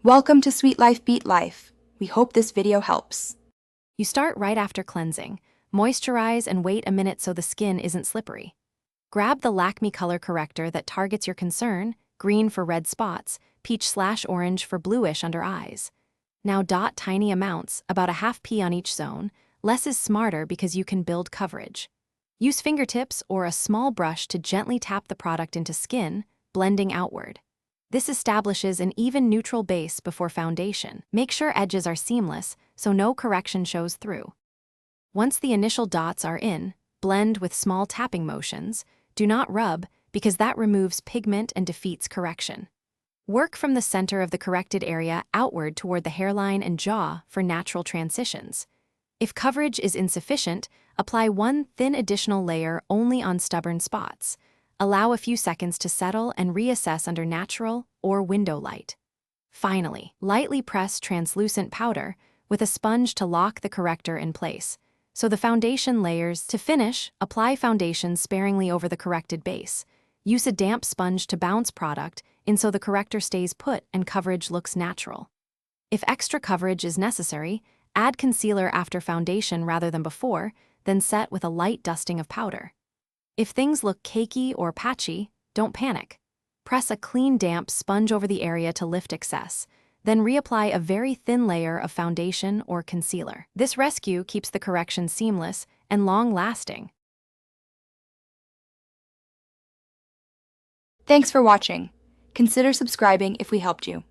Welcome to Sweet Life Beat Life. We hope this video helps. You start right after cleansing. Moisturize and wait a minute so the skin isn't slippery. Grab the Lakme Color Corrector that targets your concern, green for red spots, peach/orange for bluish under eyes. Now dot tiny amounts, about a half pea on each zone. Less is smarter because you can build coverage. Use fingertips or a small brush to gently tap the product into skin, blending outward. This establishes an even neutral base before foundation. Make sure edges are seamless so no correction shows through. Once the initial dots are in, blend with small tapping motions. Do not rub because that removes pigment and defeats correction. Work from the center of the corrected area outward toward the hairline and jaw for natural transitions. If coverage is insufficient, apply one thin additional layer only on stubborn spots. Allow a few seconds to settle and reassess under natural or window light. Finally, lightly press translucent powder with a sponge to lock the corrector in place. So the foundation layers. To finish, apply foundation sparingly over the corrected base. Use a damp sponge to bounce product in so the corrector stays put and coverage looks natural. If extra coverage is necessary, add concealer after foundation rather than before, then set with a light dusting of powder. If things look cakey or patchy, don't panic. Press a clean damp sponge over the area to lift excess, then reapply a very thin layer of foundation or concealer. This rescue keeps the correction seamless and long-lasting. Thanks for watching. Consider subscribing if we helped you.